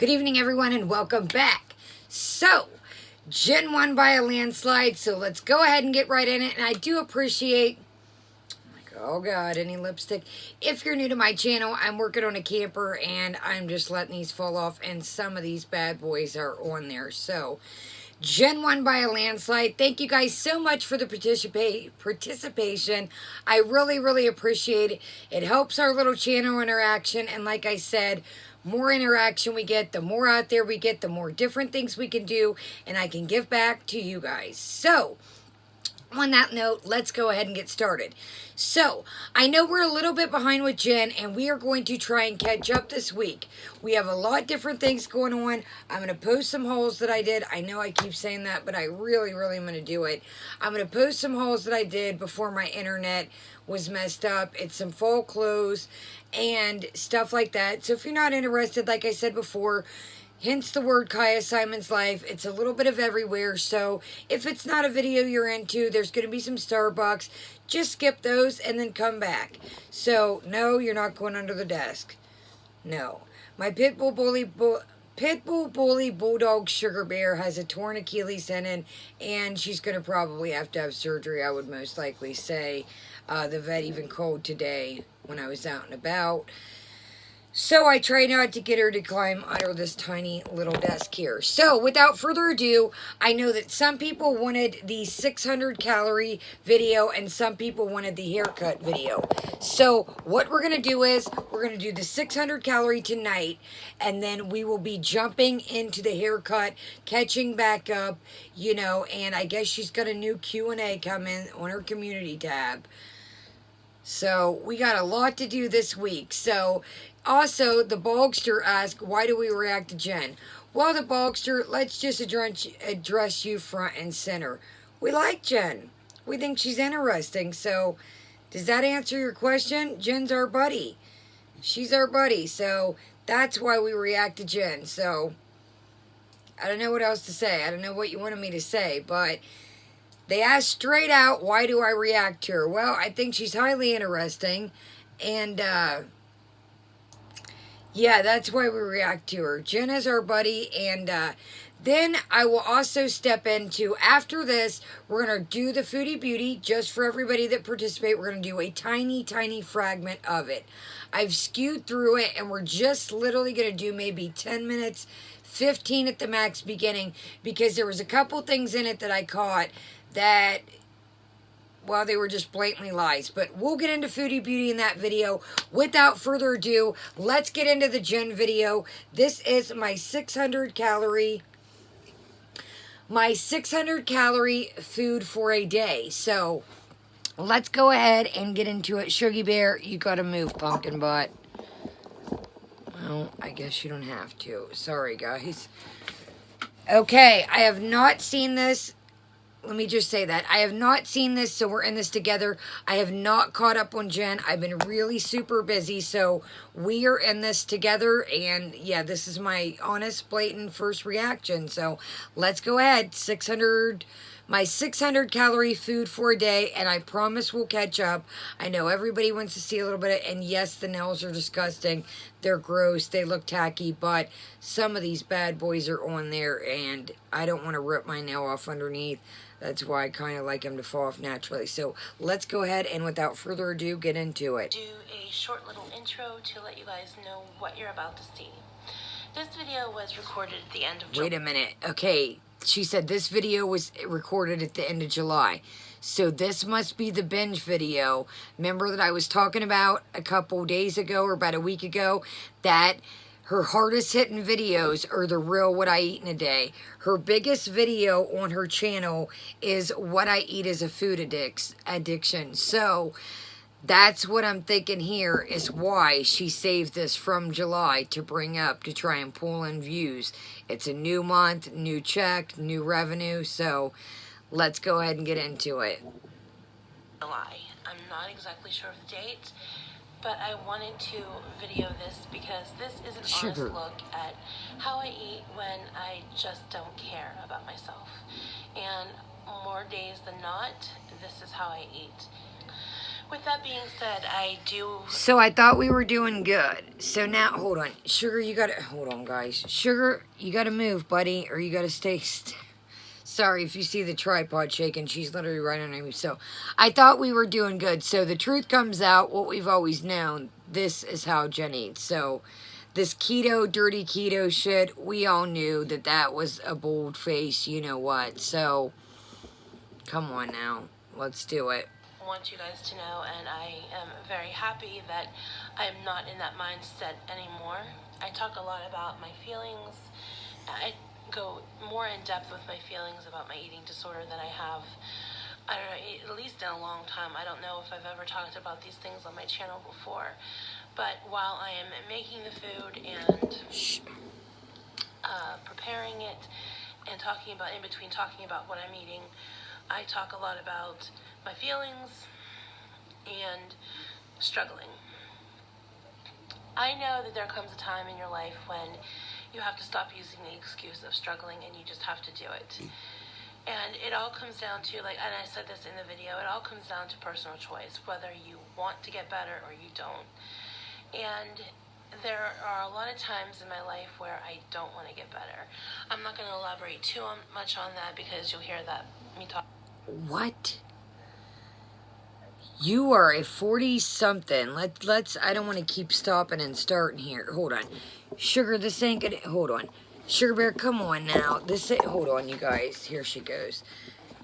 Good evening, everyone, and welcome back. So, Jen won by a landslide, so let's go ahead and get right in it. And I do appreciate, oh God, any lipstick. If you're new to my channel, I'm working on a camper, and I'm just letting these fall off, and some of these bad boys are on there. So, Jen won by a landslide. Thank you guys so much for the participation. I really appreciate it. It helps our little channel interaction, and like I said, more interaction we get, the more out there we get, the more different things we can do, and I can give back to you guys. So, on that note, let's go ahead and get started. So, I know we're a little bit behind with Jen, and we are going to try and catch up this week. We have a lot of different things going on. I'm going to post some hauls that I did. I know I keep saying that, but I really am going to do it. I'm going to post some hauls that I did before my internet was messed up. It's some fall clothes and stuff like that. So if you're not interested, like I said before, hence the word Kaya Simon's Life, it's a little bit of everywhere. So if it's not a video you're into, there's going to be some Starbucks. Just skip those and then come back. So no, you're not going under the desk. No. My Pitbull Bully Bulldog Sugar Bear has a torn Achilles tendon, and she's going to probably have to have surgery, I would most likely say. The vet even called today when I was out and about. So I try not to get her to climb under this tiny little desk here. So without further ado, I know that some people wanted the 600 calorie video and some people wanted the haircut video. So what we're going to do is we're going to do the 600 calorie tonight, and then we will be jumping into the haircut, catching back up, you know, and I guess she's got a new Q&A coming on her community tab. So we got a lot to do this week. So also, the Bogster asked, why do we react to Jen? Well, the Bogster, let's just address you front and center. We like Jen. We think she's interesting. So, does that answer your question? Jen's our buddy. She's our buddy. So, that's why we react to Jen. So, I don't know what else to say. I don't know what you wanted me to say, but they asked straight out, why do I react to her? Well, I think she's highly interesting, and, yeah, that's why we react to her. Jen is our buddy, and then I will also step into, after this, we're going to do the Foodie Beauty, just for everybody that participate. We're going to do a tiny fragment of it. I've skewed through it, and we're just literally going to do maybe 10 minutes, 15 at the max beginning, because there was a couple things in it that I caught that, well, they were just blatantly lies. But we'll get into Foodie Beauty in that video. Without further ado, let's get into the Jen video. This is my 600 calorie food for a day. So let's go ahead and get into it. Shuggy Bear, you gotta move, pumpkin butt. Well, I guess you don't have to. Sorry, guys. Okay, I have not seen this. Let me just say that. I have not seen this, so we're in this together. I have not caught up on Jen. I've been really super busy, so we are in this together. And, yeah, this is my honest, blatant first reaction. So, let's go ahead. My 600 calorie food for a day, and I promise we'll catch up. I know everybody wants to see a little bit of, and yes, the nails are disgusting. They're gross. They look tacky, but some of these bad boys are on there, and I don't want to rip my nail off underneath. That's why I kind of like them to fall off naturally. So let's go ahead and without further ado, get into it. Do a short little intro to let you guys know what you're about to see. This video was recorded at the end of July. Wait a minute. Okay, she said this video was recorded at the end of July. So this must be the binge video. Remember that I was talking about a couple days ago or about a week ago that her hardest hitting videos are the real what I eat in a day. Her biggest video on her channel is what I eat as a food addiction. So that's what I'm thinking here is why she saved this from July to bring up to try and pull in views. It's a new month, new check, new revenue. So let's go ahead and get into it. July. I'm not exactly sure of the date, but I wanted to video this because this is an honest look at how I eat when I just don't care about myself. And more days than not, this is how I eat. With that being said, I do... So I thought we were doing good. So now, hold on. Sugar, you gotta... Hold on, guys. Sugar, you gotta move, buddy, or you gotta stay... Sorry if you see the tripod shaking. She's literally right under me. So I thought we were doing good. So the truth comes out, what we've always known. This is how Jen eats. So this keto, dirty keto shit, we all knew that that was a bold face, you know what. So, come on now. Let's do it. I want you guys to know, and I am very happy that I'm not in that mindset anymore. I talk a lot about my feelings. I go more in depth with my feelings about my eating disorder than I have, I don't know, at least in a long time. I don't know if I've ever talked about these things on my channel before. But while I am making the food and preparing it and talking about, in between talking about what I'm eating, I talk a lot about my feelings and struggling. I know that there comes a time in your life when you have to stop using the excuse of struggling and you just have to do it. And it all comes down to, like, and I said this in the video, it all comes down to personal choice, whether you want to get better or you don't. And there are a lot of times in my life where I don't want to get better. I'm not going to elaborate too much on that because you'll hear that me talk. What? You are a 40-something. Let's, I don't want to keep stopping and starting here. Hold on. Sugar, this ain't gonna, hold on. Sugar Bear, come on now. This ain't, hold on, you guys. Here she goes.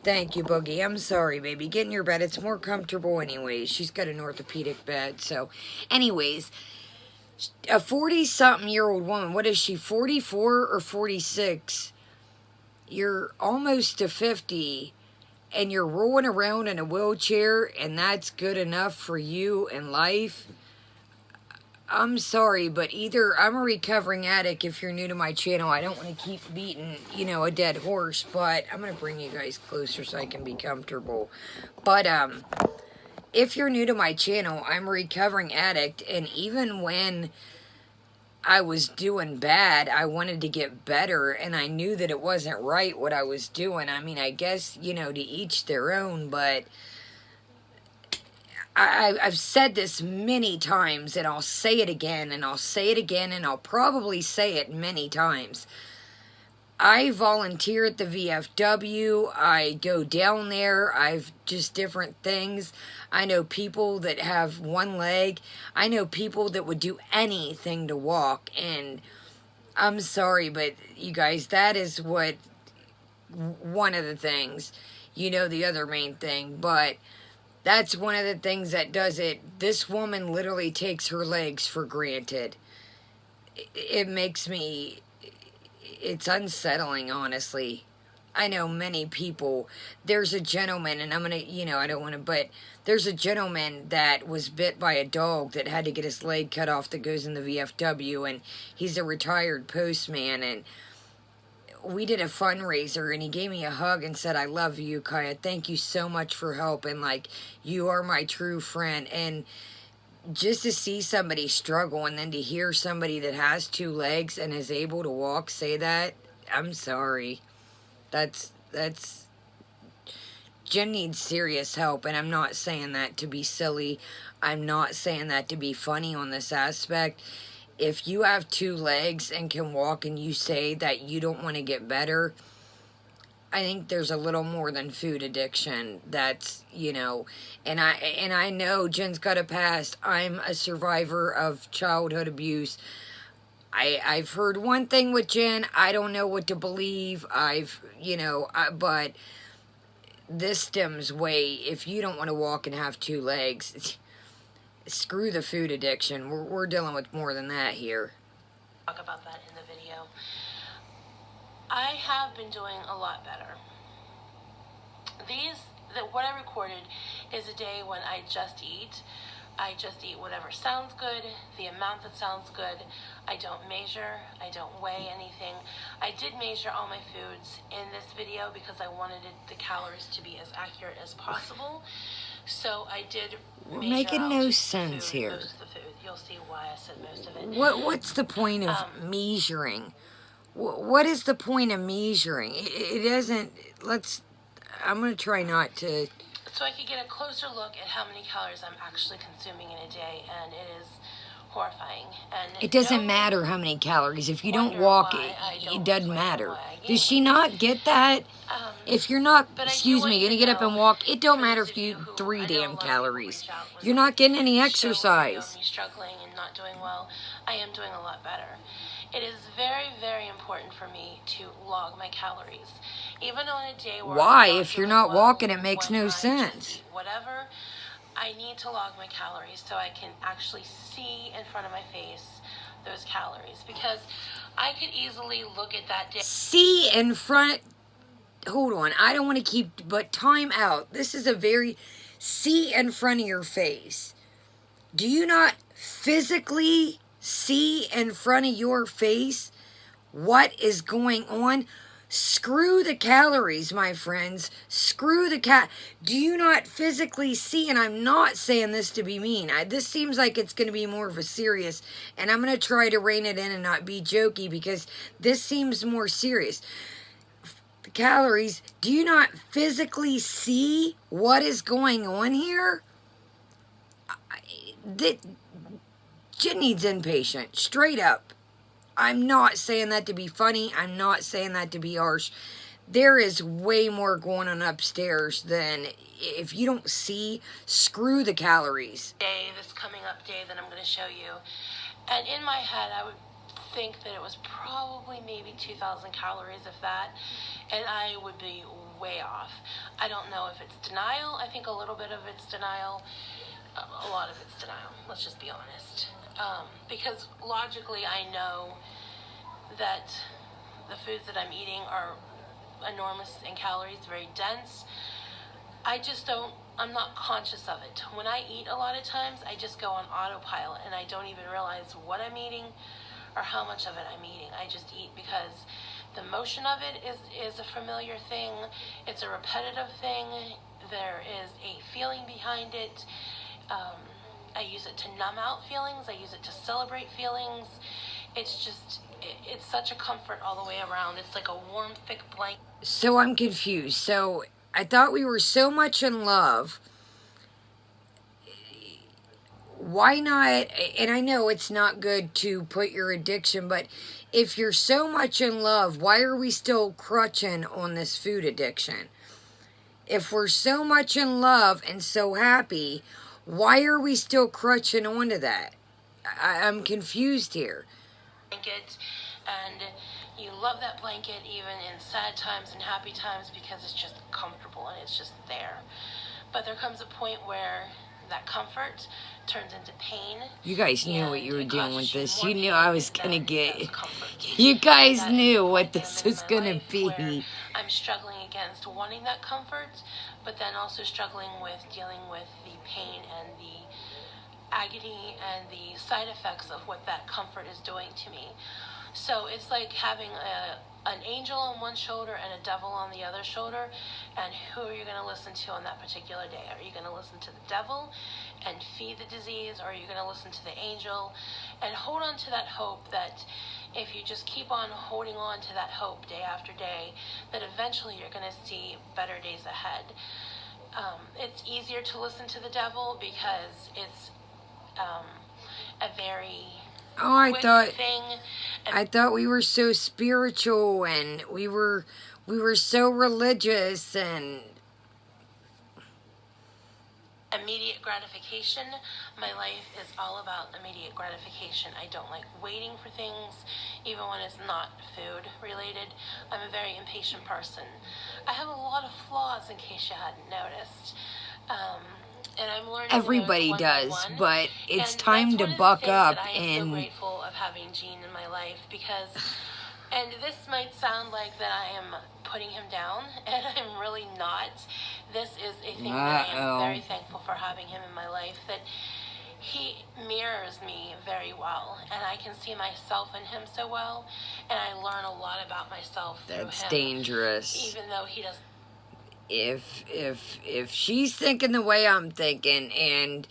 Thank you, Boogie. I'm sorry, baby. Get in your bed. It's more comfortable anyways. She's got an orthopedic bed, so. Anyways, a 40-something-year-old woman. What is she, 44 or 46? You're almost to 50. And you're rolling around in a wheelchair, and that's good enough for you in life. I'm sorry, but either I'm a recovering addict. If you're new to my channel, I don't want to keep beating, you know, a dead horse, but I'm going to bring you guys closer so I can be comfortable. But, if you're new to my channel, I'm a recovering addict, and even when I was doing bad, I wanted to get better, and I knew that it wasn't right what I was doing. I mean, I guess, you know, to each their own, but I've said this many times, and I'll say it again, and I'll say it again, and I'll probably say it many times. I volunteer at the VFW. I go down there. I've just different things. I know people that have one leg. I know people that would do anything to walk. And I'm sorry, but you guys, that is what one of the things. You know the other main thing, but that's one of the things that does it. This woman literally takes her legs for granted. It makes me... It's unsettling, honestly. I know many people. There's a gentleman, and I'm going to, you know, I don't want to, but there's a gentleman that was bit by a dog that had to get his leg cut off that goes in the VFW, and he's a retired postman, and we did a fundraiser, and he gave me a hug and said, I love you, Kaya. Thank you so much for helping. Like, you are my true friend. And just to see somebody struggle and then to hear somebody that has two legs and is able to walk say that, I'm sorry. That's Jen needs serious help, and I'm not saying that to be silly. I'm not saying that to be funny on this aspect. If you have two legs and can walk and you say that you don't want to get better, I think there's a little more than food addiction. That's, you know, and I know Jen's got a past. I'm a survivor of childhood abuse. I've heard one thing with Jen. I don't know what to believe. But this stems way, if you don't want to walk and have two legs, screw the food addiction. We're dealing with more than that here. Talk about that in the video. I have been doing a lot better. What I recorded is a day when I just eat. I just eat whatever sounds good, the amount that sounds good. I don't measure, I don't weigh anything. I did measure all my foods in this video because I wanted the calories to be as accurate as possible. So I did We're measure making no out sense here. most of the food. You'll see why I said most of it. What's the point of measuring? What is the point of measuring? It doesn't, I'm going to try not to... so I could get a closer look at how many calories I'm actually consuming in a day, and it is horrifying. And it doesn't matter how many calories. If you don't walk, it doesn't matter. Does she not get that? If you're not, excuse me, gonna get up and walk, it don't matter if you eat 3 damn calories. You're not getting any exercise. Me struggling and not doing well, I am doing a lot better. It is very, very important for me to log my calories. Even on a day where why? If you're not walking, it makes no sense. Whatever, I need to log my calories so I can actually see in front of my face those calories. Because I could easily look at that day. See in front. Hold on. I don't want to keep, but time out. This is a very see in front of your face. Do you not physically see in front of your face what is going on? Screw the calories, my friends. Screw the Do you not physically see? And I'm not saying this to be mean. This seems like it's going to be more of a serious. And I'm going to try to rein it in and not be jokey because this seems more serious. The calories. Do you not physically see what is going on here? Jen needs inpatient. Straight up. I'm not saying that to be funny. I'm not saying that to be harsh. There is way more going on upstairs than if you don't see, screw the calories. This coming up day that I'm going to show you. And in my head, I would think that it was probably maybe 2,000 calories, if that. And I would be way off. I don't know if it's denial. I think a little bit of it's denial. A lot of it's denial. Let's just be honest. Because logically I know that the foods that I'm eating are enormous in calories, very dense. I'm not conscious of it. When I eat a lot of times, I just go on autopilot and I don't even realize what I'm eating or how much of it I'm eating. I just eat because the motion of it is a familiar thing. It's a repetitive thing. There is a feeling behind it. I use it to numb out feelings. I use it to celebrate feelings. It's such a comfort all the way around. It's like a warm, thick blanket. So I'm confused. So I thought we were so much in love. Why not? And I know it's not good to put your addiction, but if you're so much in love, why are we still crutching on this food addiction? If we're so much in love and so happy, why are we still crutching onto that? I'm confused here. Blanket, and you love that blanket even in sad times and happy times because it's just comfortable and it's just there. But there comes a point where that comfort turns into pain. You guys knew what you were doing with this. You knew I was going to get... You guys knew what this was going to be. I'm struggling against wanting that comfort, but then also struggling with dealing with the pain and the agony and the side effects of what that comfort is doing to me. So it's like having an angel on one shoulder and a devil on the other shoulder, and who are you going to listen to on that particular day? Are you going to listen to the devil and feed the disease, or are you going to listen to the angel and hold on to that hope that if you just keep on holding on to that hope day after day, that eventually you're going to see better days ahead? It's easier to listen to the devil because it's a very I thought we were so spiritual and we were so religious and immediate gratification. My life is all about immediate gratification. I don't like waiting for things, even when it's not food related. I'm a very impatient person. I have a lot of flaws, in case you hadn't noticed. And I'm learning. Everybody does, but it's time to buck up. And I'm so grateful of having Gene in my life because, and this might sound like that I am putting him down, and I'm really not. This is a thing that I am very thankful for having him in my life. That he mirrors me very well, and I can see myself in him so well, and I learn a lot about myself through him. That's dangerous. Even though he doesn't. If she's thinking the way I'm thinking, and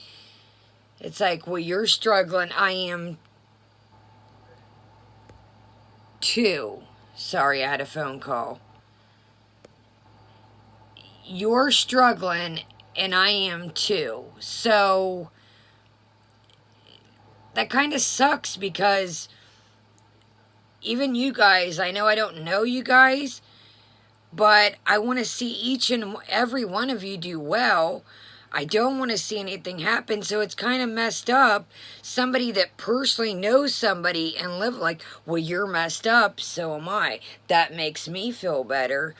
it's like, well, you're struggling, I am too. Sorry, I had a phone call. You're struggling, and I am too. So that kind of sucks because even you guys, I know I don't know you guys, but I want to see each and every one of you do well. I don't want to see anything happen, so it's kind of messed up. Somebody that personally knows somebody and live like, well, you're messed up, so am I. That makes me feel better.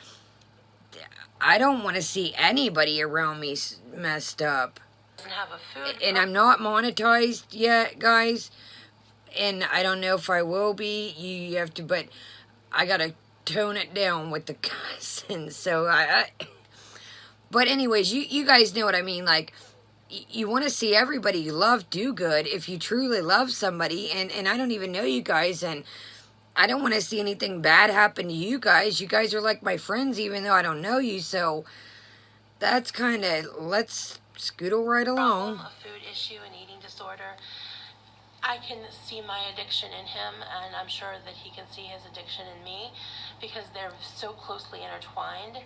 I don't want to see anybody around me messed up. Have a food And I'm not monetized yet, guys. And I don't know if I will be. You have to, but I gotta tone it down with the cussing. So but anyways, you guys know what I mean. Like, you want to see everybody you love do good if you truly love somebody. And I don't even know you guys, and I don't want to see anything bad happen to you guys. You guys are like my friends, even though I don't know you. So that's kind of, let's scootle right along. A food issue and eating disorder. I can see my addiction in him, and I'm sure that he can see his addiction in me, because they're so closely intertwined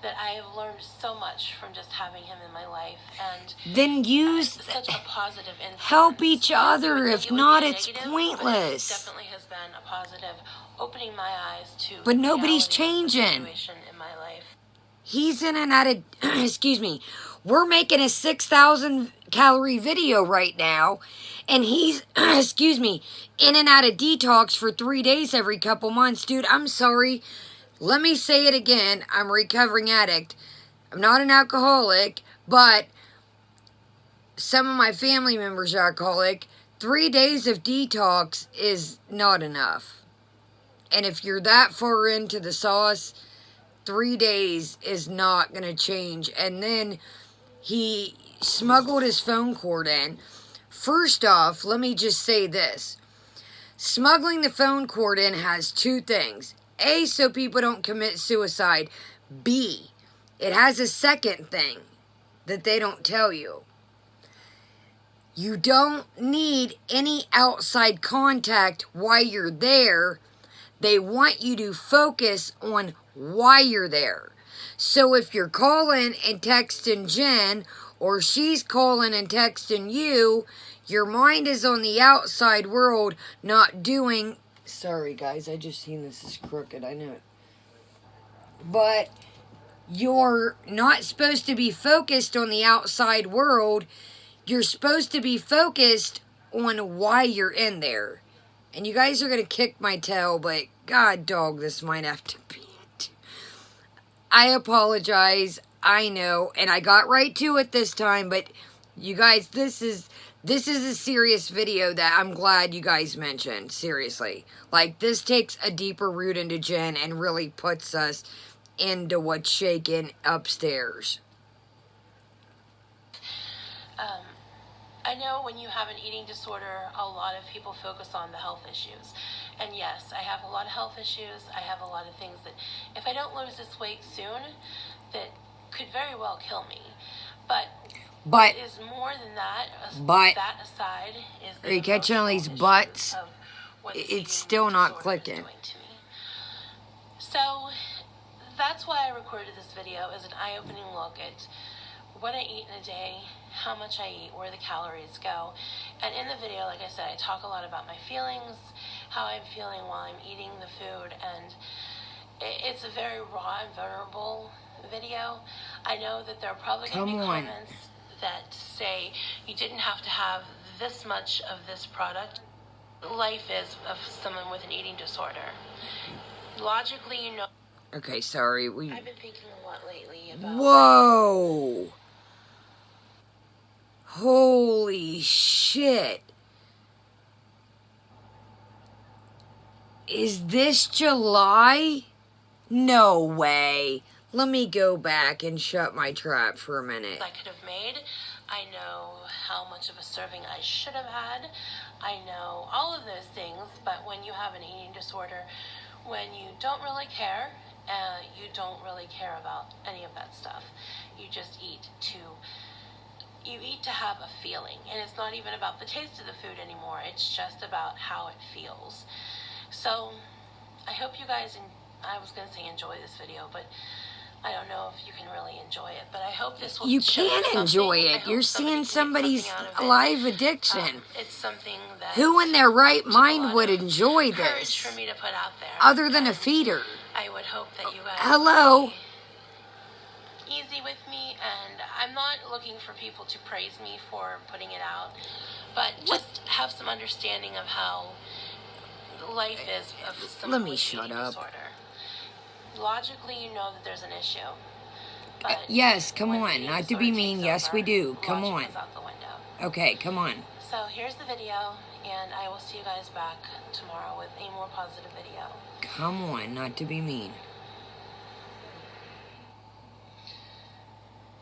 that I have learned so much from just having him in my life. And then use such a positive influence. Help each other. If not, it's negative, pointless. But it definitely has been a positive, opening my eyes to. But nobody's changing. In my life. He's in and out of, excuse me, we're making a 6,000 calorie video right now, and he's, excuse me, in and out of detox for 3 days every couple months. Dude, I'm sorry. Let me say it again. I'm a recovering addict. I'm not an alcoholic, but some of my family members are alcoholic. 3 days of detox is not enough. And if you're that far into the sauce, 3 days is not going to change. And then he smuggled his phone cord in. First off, let me just say this. Smuggling the phone cord in has two things. A, so people don't commit suicide. B, it has a second thing that they don't tell you. You don't need any outside contact while you're there. They want you to focus on why you're there. So if you're calling and texting Jen, or she's calling and texting you, your mind is on the outside world, not doing... Sorry, guys, I just seen this is crooked, I know it. But you're not supposed to be focused on the outside world. You're supposed to be focused on why you're in there. And you guys are going to kick my tail, but God dog, this might have to be it. I apologize, I know, and I got right to it this time, but you guys, this is a serious video that I'm glad you guys mentioned, seriously. Like, this takes a deeper root into Jen and really puts us into what's shaking upstairs. I know when you have an eating disorder, a lot of people focus on the health issues. And yes, I have a lot of health issues. I have a lot of things that, if I don't lose this weight soon, that could very well kill me. But it is more than that. That aside, is the are you catching all these butts? It's still not clicking. So that's why I recorded this video, as an eye-opening look at what I eat in a day, how much I eat, where the calories go. And in the video, like I said, I talk a lot about my feelings, how I'm feeling while I'm eating the food, and it's a very raw and vulnerable video. I know that there are probably going to be comments that say you didn't have to have this much of this product. Life is of someone with an eating disorder. Logically, you know. Okay, sorry. I've been thinking a lot lately about. Whoa! Holy shit! Is this July? No way. Let me go back and shut my trap for a minute. I could have made. I know how much of a serving I should have had. I know all of those things, but when you have an eating disorder, when you don't really care, you don't really care about any of that stuff. You just eat to have a feeling, and it's not even about the taste of the food anymore. It's just about how it feels. So I hope you guys, I was going to say enjoy this video, but I don't know if you can really enjoy it, but I hope this will. You show you can something. enjoy I it. hope You're somebody seeing can get somebody's something out of it. live addiction. It's something that Who in their right took a mind lot would of enjoy courage this? for me to put out there, Other than a and feeder. I would hope that you guys Hello? will be easy with me, and I'm not looking for people to praise me for putting it out, but just have some understanding of how life is of someone Let me with shut eating up. disorder. Logically, you know that there's an issue. But Yes, come when the on. eating Not to disorder be takes mean. Yes, we over, do. Come logic on. goes out the window. Okay, come on. So here's the video, and I will see you guys back tomorrow with a more positive video. Come on, not to be mean.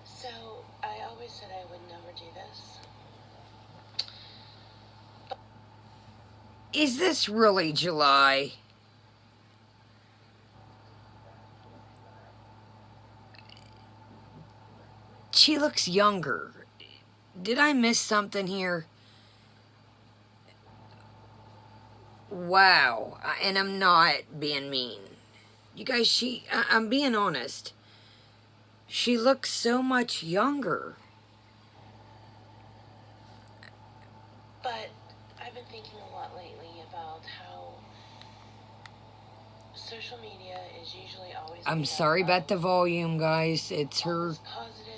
So I always said I would never do this. Is this really July? She looks younger. Did I miss something here? Wow. And I'm not being mean. You guys, I'm being honest. She looks so much younger. But I've been thinking a lot lately about how social media is usually always... I'm sorry about the volume, guys. It's her... positive.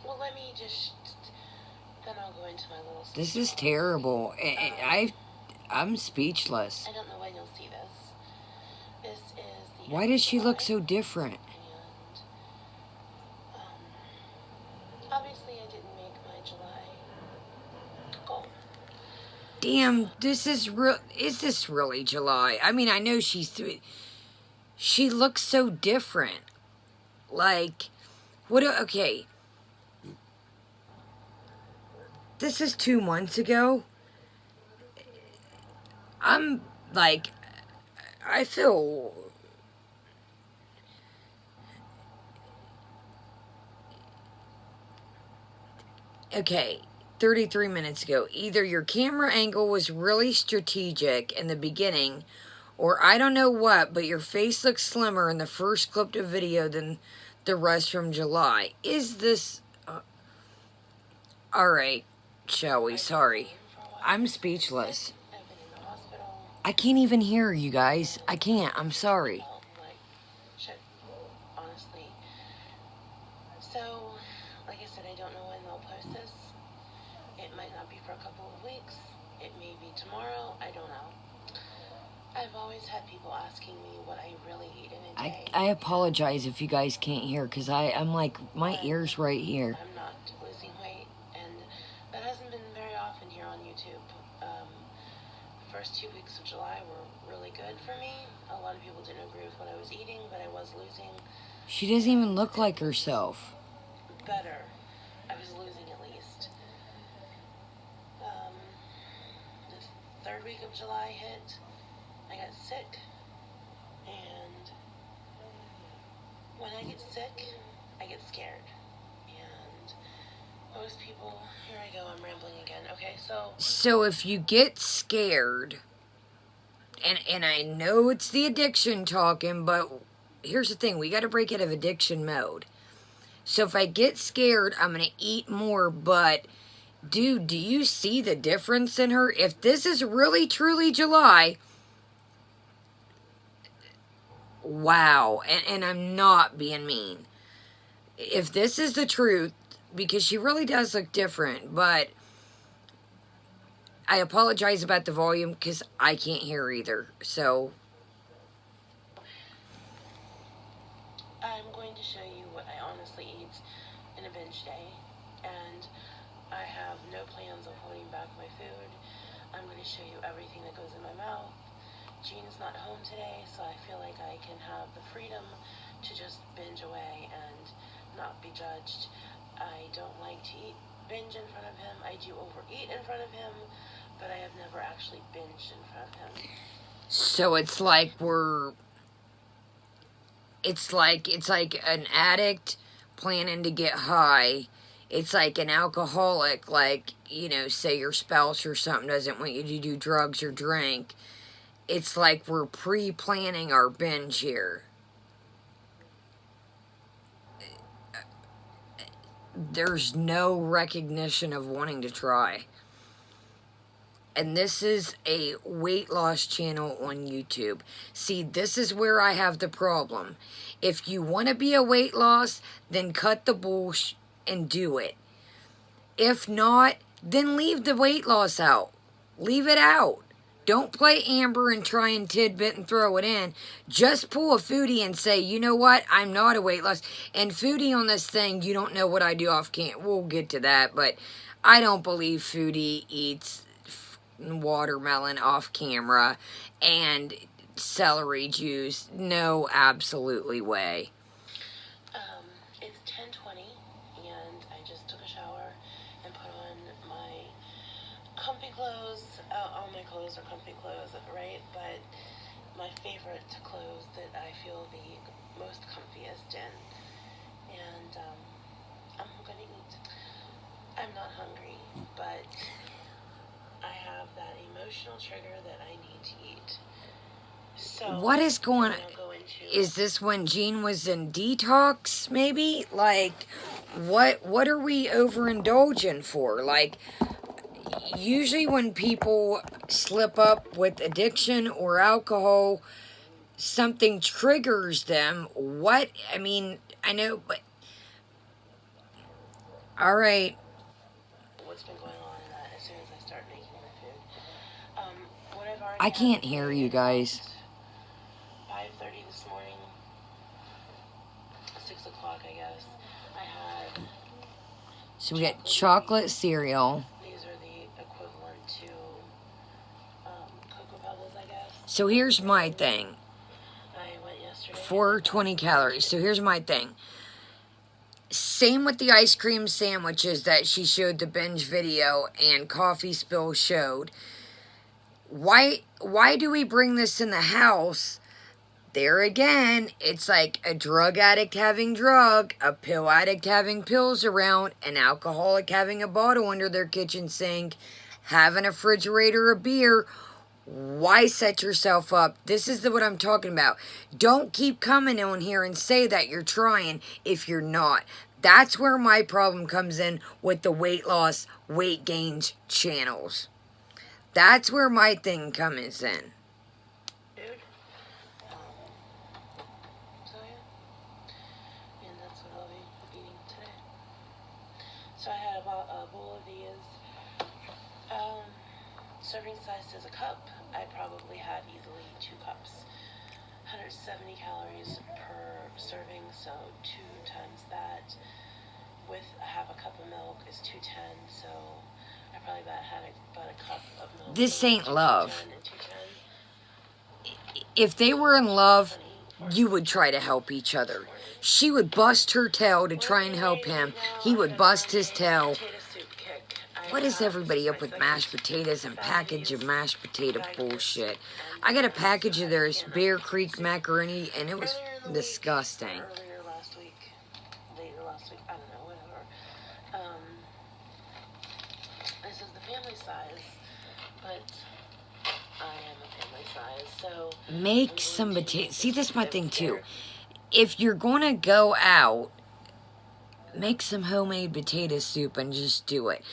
Well, let me just... Then I'll go into my little... This is terrible. I'm speechless. I don't know when you'll see this. This is the... Why does she look so different? And, obviously I didn't make my July goal. Damn, this is real. Is this really July? I mean, I know she looks so different. Like, okay. This is 2 months ago. I'm like, I feel... Okay, 33 minutes ago. Either your camera angle was really strategic in the beginning, or I don't know what, but your face looks slimmer in the first clip of video than the rest from July. Is this... Alright, shall we? Sorry. I'm speechless. I can't even hear you guys. I can't. I'm sorry. Honestly. So, like I said, I don't know when they'll post this. It might not be for a couple of weeks. It may be tomorrow. I don't know. I've always had people asking me what I really eat in a day. I apologize if you guys can't hear, because I'm like, my ear's right here. I'm not losing weight, and that hasn't been very often here on YouTube. The first 2 weeks of July were really good for me. A lot of people didn't agree with what I was eating, but I was losing. She doesn't even look like herself. Better. I was losing at least. The 3rd week of July hit. I got sick. And when I get sick, I get scared. And most people... Here I go, I'm rambling again. Okay, So if you get scared, and I know it's the addiction talking, but here's the thing. We got to break out of addiction mode. So if I get scared, I'm going to eat more, but... Dude, do you see the difference in her? If this is really, truly July... Wow. And I'm not being mean. If this is the truth, because she really does look different, but... I apologize about the volume, because I can't hear either, so... I'm going to show you what I honestly eat in a binge day, and I have no plans of holding back my food. I'm going to show you everything that goes in my mouth. Jean's not home today, so I feel like I can have the freedom to just binge away and not be judged. I don't like to binge in front of him. I do overeat in front of him, but I have never actually binged in front of him. So it's like it's like an addict planning to get high. It's like an alcoholic, like, you know, say your spouse or something doesn't want you to do drugs or drink. it's like we're pre-planning our binge here. There's no recognition of wanting to try. And this is a weight loss channel on YouTube. See, this is where I have the problem. If you want to be a weight loss, then cut the bullshit and do it. If not, then leave the weight loss out. Leave it out. Don't play Amber and try and tidbit and throw it in. Just pull a foodie and say, you know what? I'm not a weight loss. And foodie on this thing, you don't know what I do off camera. We'll get to that, but I don't believe foodie eats watermelon off camera and celery juice. No, absolutely way. It's 10:20 and I just took a shower and put on my comfy clothes. All my clothes are comfy clothes, right? But my favorite clothes that I feel the most comfiest in. And I'm gonna eat. I'm not hungry, but I have that emotional trigger that I need to eat. So what is going on? Is this when Jean was in detox, maybe? Like, what are we overindulging for? Like, usually when people slip up with addiction or alcohol, something triggers them. What? I mean, I know, but... All right. What's been going on in that as soon as I start making the food. What I've already I can't hear you guys. 5:30 this morning, 6 o'clock, I guess. I had... So we got chocolate cereal. These are the equivalent to Cocoa Pebbles, I guess. So here's my thing. I went yesterday. 420 calories. So here's my thing. Same with the ice cream sandwiches that she showed the binge video and Coffee Spill showed. Why do we bring this in the house? There again, it's like a drug addict having drug, a pill addict having pills around, an alcoholic having a bottle under their kitchen sink, having a refrigerator of beer. Why set yourself up? This is what I'm talking about. Don't keep coming on here and say that you're trying if you're not. That's where my problem comes in with the weight loss, weight gains channels. That's where my thing comes in. Dude. So yeah. And that's what I'll be eating today. So I had about a bowl of these. Serving size is a cup. I probably had easily 2 cups. 170 calories per serving, so 2 times that with half a cup of milk is 210, so I probably had about a cup of milk. This ain't love. If they were in love, you would try to help each other. She would bust her tail to try and help him. He would bust his tail. What is everybody up with mashed potatoes and package of mashed potato bullshit? I got a package of theirs Bear Creek macaroni, and it was disgusting. Later last week, I don't know, whatever. This is the family size, but I am a family size, so... Make some potatoes. See, this is my thing, too. If you're going to go out, make some homemade potato soup and just do it.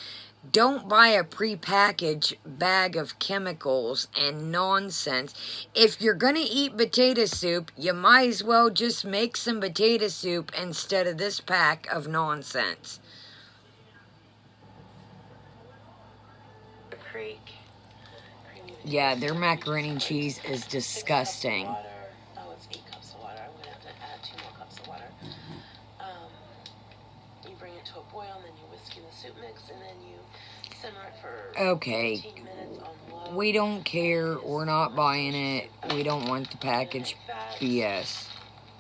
Don't buy a prepackaged bag of chemicals and nonsense. If you're going to eat potato soup, you might as well just make some potato soup instead of this pack of nonsense. Yeah, their macaroni and cheese is disgusting. Oh, it's 8 cups of water. I'm going to have to add 2 more cups of water. You bring it to a boil, and then you whisk in the soup mix, and then you simmer it for 15 minutes on low. We don't care. We're not buying it. We don't want the package BS.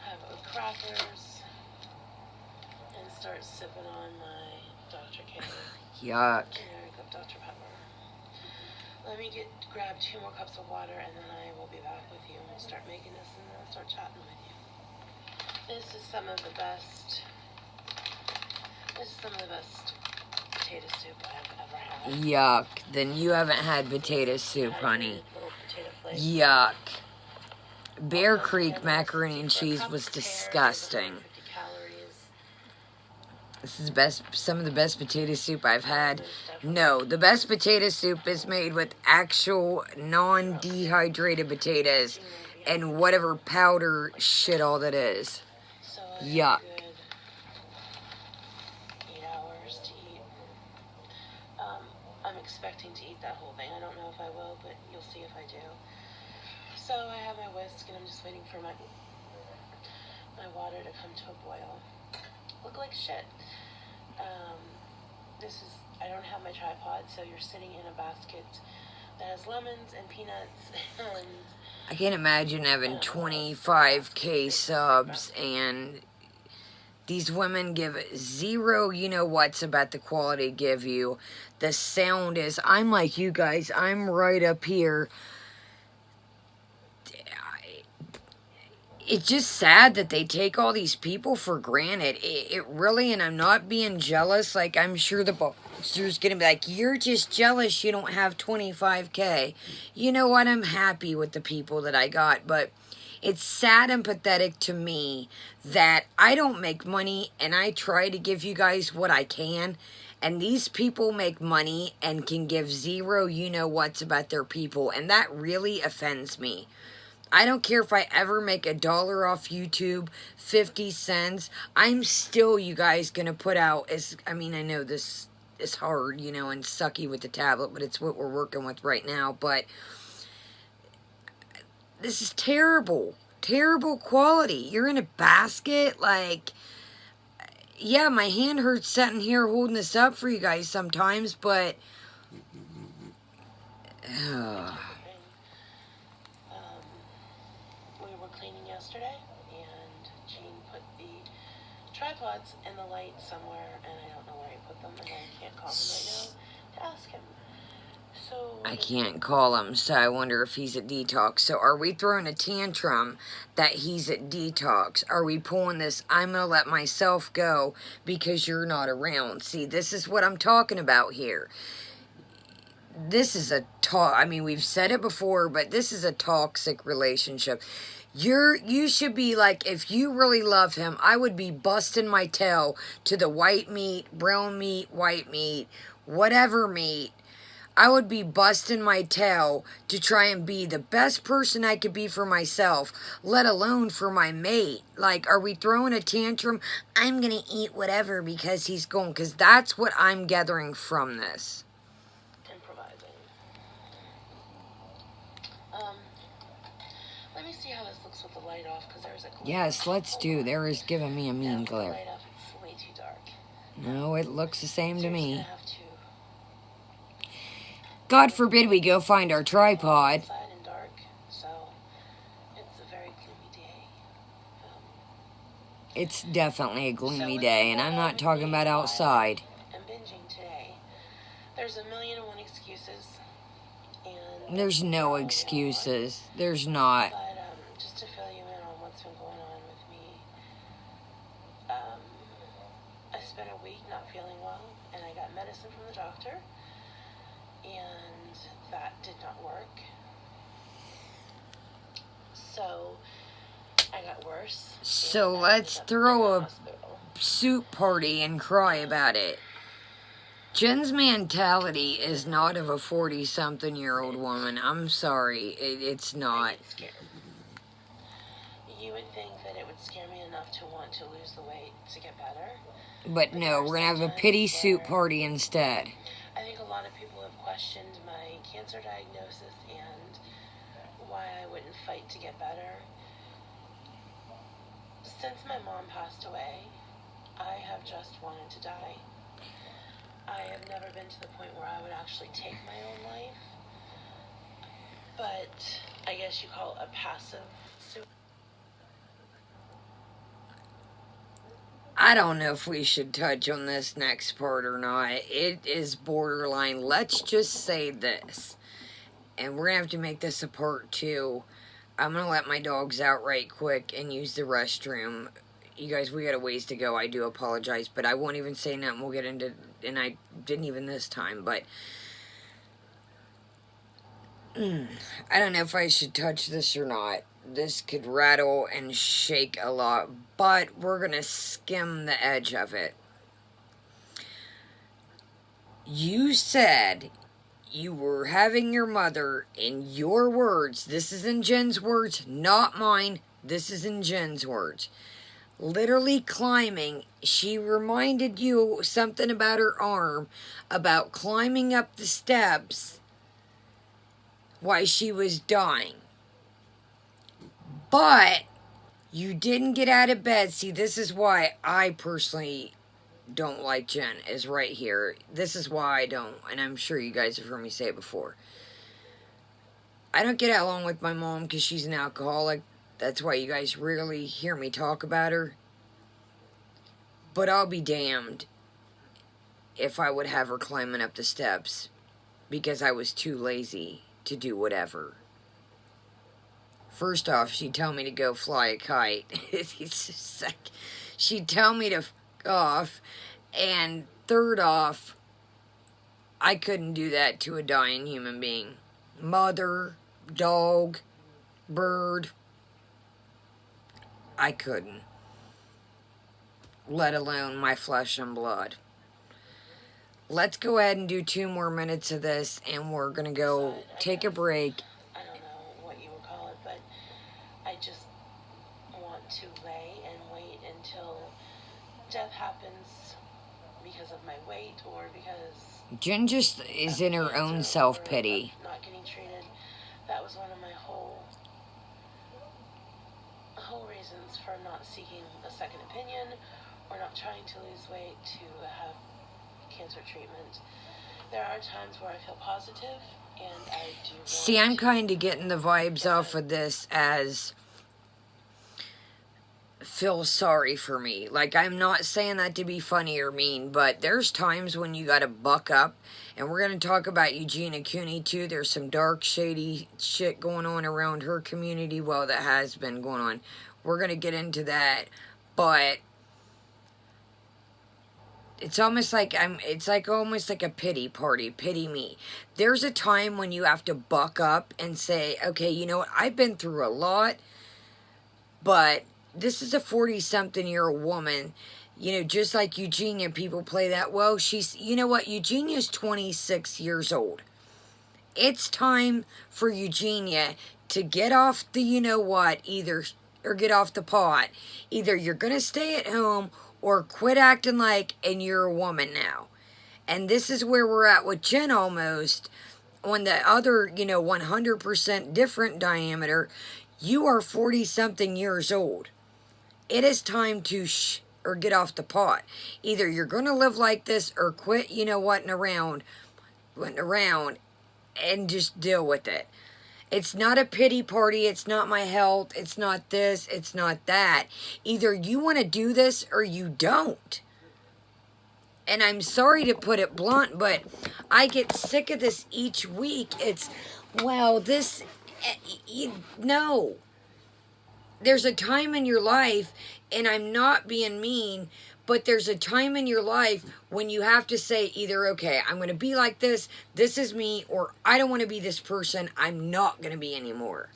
Have crackers, and start sipping on my Dr. K. Yuck. Generic of Dr. Pepper. Let me grab 2 more cups of water, and then I will be back with you, and we'll start making this, and then I'll start chatting with you. This is some of the best potato soup I've ever had. Yuck. Then you haven't had potato soup, honey. Little potato Yuck. Bear Creek macaroni and cheese was disgusting. This is some of the best potato soup I've had. No, the best potato soup is made with actual non-dehydrated potatoes and whatever powder shit all that is. Yuck. 8 hours to eat. I'm expecting to eat that whole thing. I don't know if I will, but you'll see if I do. So I have my whisk and I'm just waiting for my water to come to a boil. Look like shit. I don't have my tripod, so you're sitting in a basket that has lemons and peanuts and... I can't imagine having 25K subs and these women give zero you-know-whats about the quality give you. The sound is, I'm like you guys, I'm right up here. It's just sad that they take all these people for granted. It really, and I'm not being jealous. Like, I'm sure the boxer's going to be like, you're just jealous you don't have 25K. You know what? I'm happy with the people that I got. But it's sad and pathetic to me that I don't make money and I try to give you guys what I can. And these people make money and can give zero you-know-whats about their people. And that really offends me. I don't care if I ever make $1 off YouTube, 50 cents. I'm still, you guys, going to put out, I know this is hard, and sucky with the tablet, but it's what we're working with right now. But this is terrible. Terrible quality. You're in a basket, like, yeah, my hand hurts sitting here holding this up for you guys sometimes, but... yesterday, and Gene put the tripods in the light somewhere, and I don't know where he put them, and I can't call him right now to ask him. So I can't call him, so I wonder if he's at detox. So are we throwing a tantrum that he's at detox? Are we pulling this, I'm going to let myself go because you're not around? See, this is what I'm talking about here. This is a we've said it before, but this is a toxic relationship. You should be like, if you really love him, I would be busting my tail to the white meat, brown meat, white meat, whatever meat. I would be busting my tail to try and be the best person I could be for myself, let alone for my mate. Like, are we throwing a tantrum? I'm going to eat whatever because he's going, because that's what I'm gathering from this. Let me see how this looks with the light off, because there's a glare. Yes, let's do. There is giving me a mean glare. Light off, it's way too dark. No, it looks the same to me. Have to God forbid we go find our tripod. Outside and dark, so it's a very gloomy day. It's definitely a gloomy day, and I'm not talking about outside. I'm binging today. There's 1,000,001 excuses. And there's no excuses. There's not. But just to fill you in on what's been going on with me, I spent a week not feeling well, and I got medicine from the doctor, and that did not work. So I got worse. So let's throw a soup party and cry about it. Jen's mentality is not of a 40-something-year-old woman. I'm sorry. It's not. You would think that it would scare me enough to want to lose the weight to get better. But no, we're going to have a pity soup party instead. I think a lot of people have questioned my cancer diagnosis and why I wouldn't fight to get better. Since my mom passed away, I have just wanted to die. I have never been to the point where I would actually take my own life, but I guess you call it a passive suicide. I don't know if we should touch on this next part or not. It is borderline. Let's just say this, and we're going to have to make this a part 2. I'm going to let my dogs out right quick and use the restroom. You guys, we got a ways to go. I do apologize, but I won't even say nothing. We'll get into, and I didn't even this time, but I don't know if I should touch this or not. This could rattle and shake a lot, but we're going to skim the edge of it. You said you were having your mother, in your words, this is in Jen's words, not mine, this is in Jen's words, literally climbing. She reminded you something about her arm, about climbing up the steps while she was dying. But you didn't get out of bed. See, this is why I personally don't like Jen, is right here. This is why I don't, and I'm sure you guys have heard me say it before. I don't get along with my mom because she's an alcoholic. That's why you guys rarely hear me talk about her. But I'll be damned if I would have her climbing up the steps because I was too lazy to do whatever. First off, she'd tell me to go fly a kite. It's just like, she'd tell me to f off. And third off, I couldn't do that to a dying human being. Mother, dog, bird. I couldn't. Let alone my flesh and blood. Let's go ahead and do 2 more minutes of this, and we're going to go take a break. I don't know what you would call it, but I just want to lay and wait until death happens because of my weight or because... Jen just is in her own self-pity. Not getting treated. That was one of my whole reasons for not seeking a second opinion or not trying to lose weight to have cancer treatment. There are times where I feel positive, and I do... See, I'm kind of getting the vibes off of this as... feel sorry for me. Like, I'm not saying that to be funny or mean, but there's times when you gotta buck up, and we're gonna talk about Eugenia Cooney too. There's some dark, shady shit going on around her community. Well, that has been going on. We're gonna get into that, but it's almost like almost like a pity party. Pity me. There's a time when you have to buck up and say, okay, you know what? I've been through a lot, but this is a 40-something-year-old woman. You know, just like Eugenia, people play that. Well, she's, you know what? Eugenia's 26 years old. It's time for Eugenia to get off the, you know what, or get off the pot. Either you're going to stay at home or quit acting like, and you're a woman now. And this is where we're at with Jen almost. On the other, you know, 100% different diameter, you are 40-something years old. It is time to or get off the pot. Either you're going to live like this or quit, you know, whatting around and just deal with it. It's not a pity party. It's not my health. It's not this. It's not that. Either you want to do this or you don't. And I'm sorry to put it blunt, but I get sick of this each week. It's, well, this, no. There's a time in your life, and I'm not being mean, but there's a time in your life when you have to say either, okay, I'm going to be like this is me, or I don't want to be this person, I'm not going to be anymore.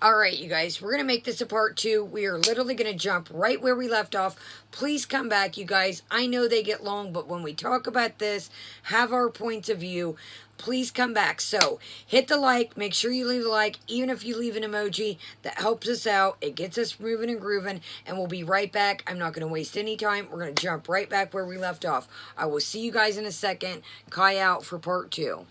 Alright, you guys, we're going to make this a part 2. We are literally going to jump right where we left off. Please come back, you guys. I know they get long, but when we talk about this, have our points of view, please come back. So, hit the like. Make sure you leave a like. Even if you leave an emoji, that helps us out. It gets us moving and grooving, and we'll be right back. I'm not going to waste any time. We're going to jump right back where we left off. I will see you guys in a second. Kai out for part 2.